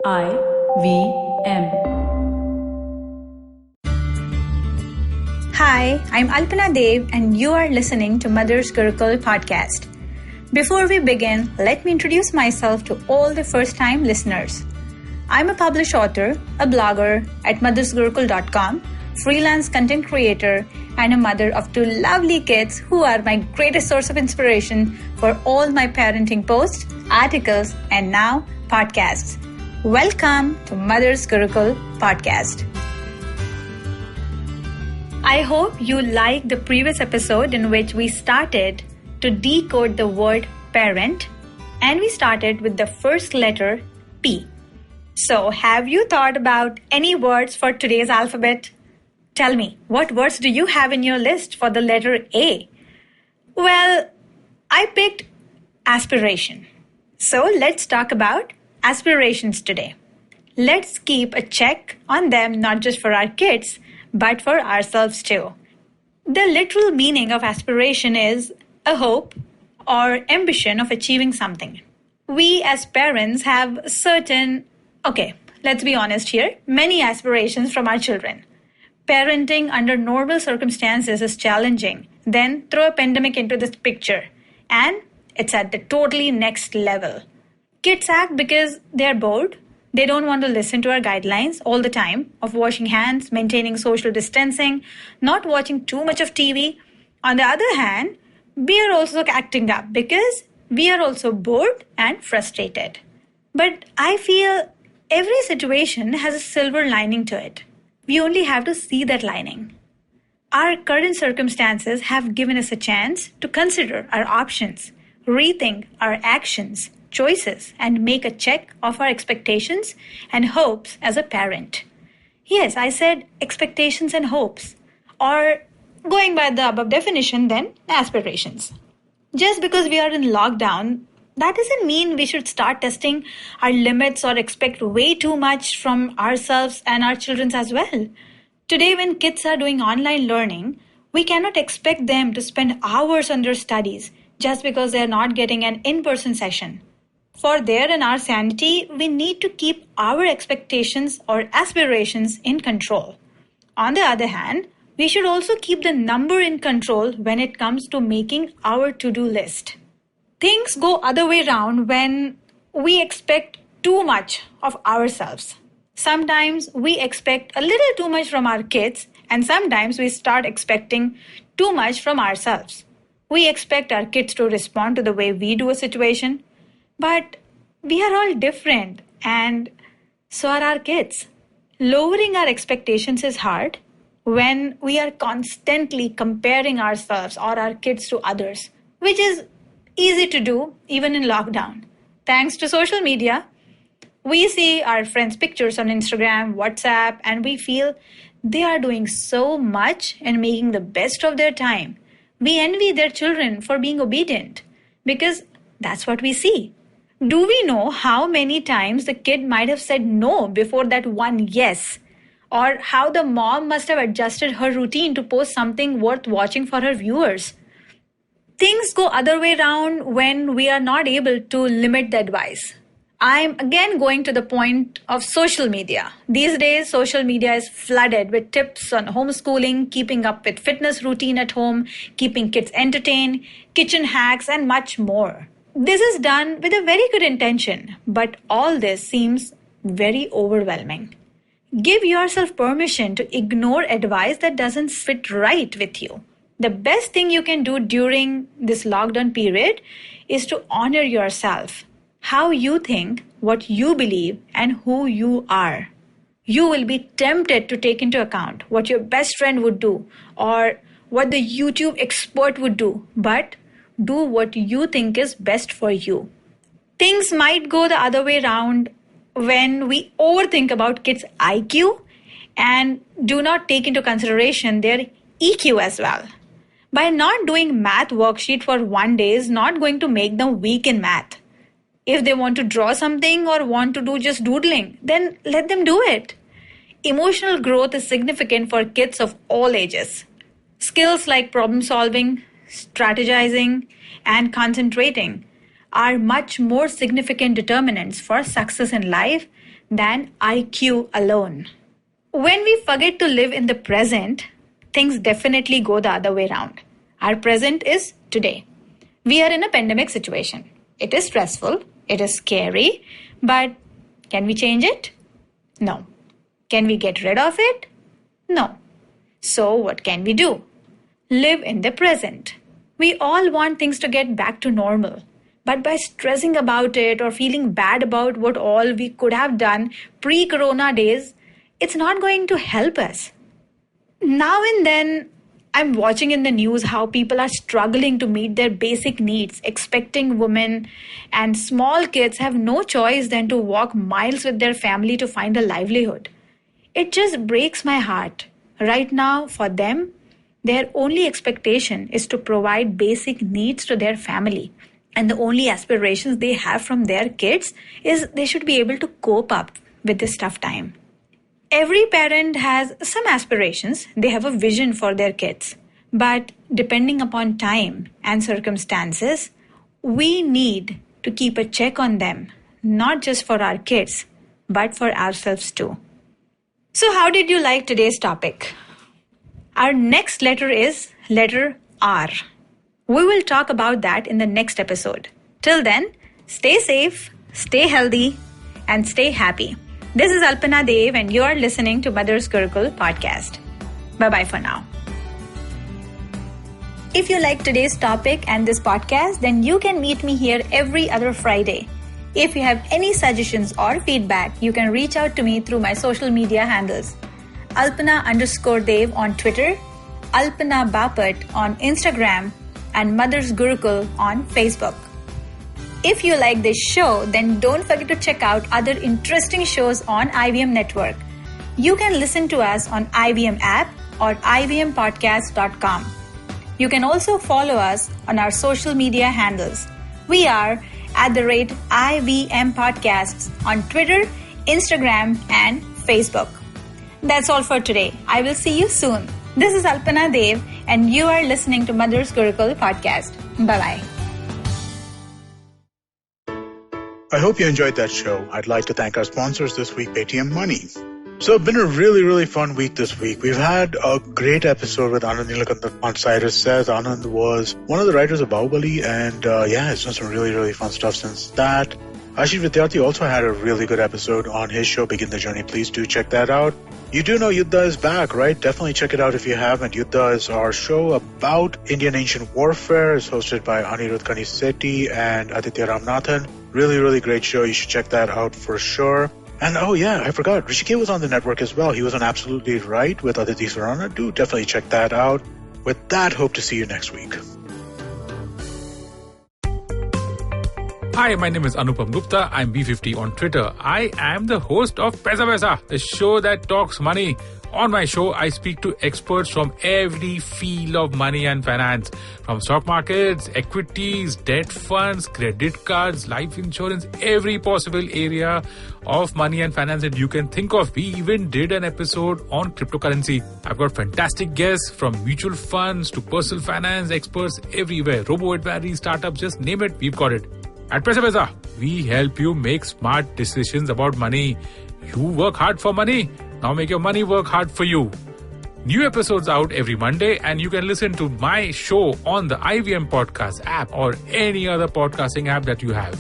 IVM. Hi, I'm Alpana Dev and you are listening to Mother's Gurukul podcast. Before we begin, let me introduce myself to all the first-time listeners. I'm a published author, a blogger at mothersgurukul.com, freelance content creator, and a mother of two lovely kids who are my greatest source of inspiration for all my parenting posts, articles, and now podcasts. Welcome to Mother's Gurukul podcast. I hope you liked the previous episode in which we started to decode the word parent, and we started with the first letter P. So, have you thought about any words for today's alphabet? Tell me, what words do you have in your list for the letter A? Well, I picked aspiration. So, let's talk about aspirations today. Let's keep a check on them not just for our kids, but for ourselves too. The literal meaning of aspiration is a hope or ambition of achieving something. We as parents have let's be honest here, many aspirations from our children. Parenting under normal circumstances is challenging. Then throw a pandemic into this picture, and it's at the totally next level. Kids act because they're bored. They don't want to listen to our guidelines all the time of washing hands, maintaining social distancing, not watching too much of TV. On the other hand, we are also acting up because we are also bored and frustrated. But I feel every situation has a silver lining to it. We only have to see that lining. Our current circumstances have given us a chance to consider our options, rethink our actions, choices, and make a check of our expectations and hopes as a parent. Yes, I said expectations and hopes, or going by the above definition, then aspirations. Just because we are in lockdown, that doesn't mean we should start testing our limits or expect way too much from ourselves and our children as well. Today, when kids are doing online learning, we cannot expect them to spend hours on their studies just because they are not getting an in-person session. For their and our sanity, we need to keep our expectations or aspirations in control. On the other hand, we should also keep the number in control when it comes to making our to-do list. Things go other way around when we expect too much of ourselves. Sometimes we expect a little too much from our kids, and sometimes we start expecting too much from ourselves. We expect our kids to respond to the way we do a situation, but we are all different, and so are our kids. Lowering our expectations is hard when we are constantly comparing ourselves or our kids to others, which is easy to do even in lockdown. Thanks to social media, we see our friends' pictures on Instagram, WhatsApp, and we feel they are doing so much and making the best of their time. We envy their children for being obedient because that's what we see. Do we know how many times the kid might have said no before that one yes? Or how the mom must have adjusted her routine to post something worth watching for her viewers? Things go other way around when we are not able to limit the advice. I'm again going to the point of social media. These days, social media is flooded with tips on homeschooling, keeping up with fitness routine at home, keeping kids entertained, kitchen hacks, and much more. This is done with a very good intention, but all this seems very overwhelming. Give yourself permission to ignore advice that doesn't fit right with you. The best thing you can do during this lockdown period is to honor yourself, how you think, what you believe, and who you are. You will be tempted to take into account what your best friend would do or what the YouTube expert would do, but do what you think is best for you. Things might go the other way around when we overthink about kids' IQ and do not take into consideration their EQ as well. By not doing math worksheet for one day is not going to make them weak in math. If they want to draw something or want to do just doodling, then let them do it. Emotional growth is significant for kids of all ages. Skills like problem solving, strategizing, and concentrating are much more significant determinants for success in life than IQ alone. When we forget to live in the present, things definitely go the other way around. Our present is today. We are in a pandemic situation. It is stressful, it is scary, but can we change it? No. Can we get rid of it? No. So what can we do? Live in the present. We all want things to get back to normal. But by stressing about it or feeling bad about what all we could have done pre-corona days, it's not going to help us. Now and then, I'm watching in the news how people are struggling to meet their basic needs. Expecting women and small kids have no choice than to walk miles with their family to find a livelihood. It just breaks my heart. Right now, for them, their only expectation is to provide basic needs to their family. And the only aspirations they have from their kids is they should be able to cope up with this tough time. Every parent has some aspirations. They have a vision for their kids. But depending upon time and circumstances, we need to keep a check on them, not just for our kids, but for ourselves too. So how did you like today's topic? Our next letter is letter R. We will talk about that in the next episode. Till then, stay safe, stay healthy, and stay happy. This is Alpana Dev, and you are listening to Mother's Gurukul podcast. Bye-bye for now. If you like today's topic and this podcast, then you can meet me here every other Friday. If you have any suggestions or feedback, you can reach out to me through my social media handles. Alpana_Dev on Twitter, Alpana Bapat on Instagram, and Mother's Gurukul on Facebook. If you like this show, then don't forget to check out other interesting shows on IVM Network. You can listen to us on IVM app or ivmpodcast.com. You can also follow us on our social media handles. We are @IVM Podcasts on Twitter, Instagram, and Facebook. That's all for today. I will see you soon. This is Alpana Dev, and you are listening to Mother's Gurukul podcast. Bye-bye. I hope you enjoyed that show. I'd like to thank our sponsors this week, Paytm Money. So it's been a really, really fun week this week. We've had a great episode with Anand Nilakanthan on Cyrus Says. Anand was one of the writers of Bahubali, and it's done some really, really fun stuff since that. Ashish Vidyarthi also had a really good episode on his show, Begin the Journey. Please do check that out. You do know Yuddha is back, right? Definitely check it out if you haven't. Yuddha is our show about Indian ancient warfare. It's hosted by Anirudh Kanisetti and Aditya Ramanathan. Really, really great show. You should check that out for sure. And I forgot. Rishikesh was on the network as well. He was on Absolutely Right with Aditi Sarana. Do definitely check that out. With that, hope to see you next week. Hi, my name is Anupam Gupta. I'm B50 on Twitter. I am the host of Paisa Vaisa, the show that talks money. On my show, I speak to experts from every field of money and finance, from stock markets, equities, debt funds, credit cards, life insurance, every possible area of money and finance that you can think of. We even did an episode on cryptocurrency. I've got fantastic guests from mutual funds to personal finance experts everywhere. Robo-advisory, startups, just name it, we've got it. At Paisa Vaisa, we help you make smart decisions about money. You work hard for money. Now make your money work hard for you. New episodes out every Monday, and you can listen to my show on the IVM Podcast app or any other podcasting app that you have.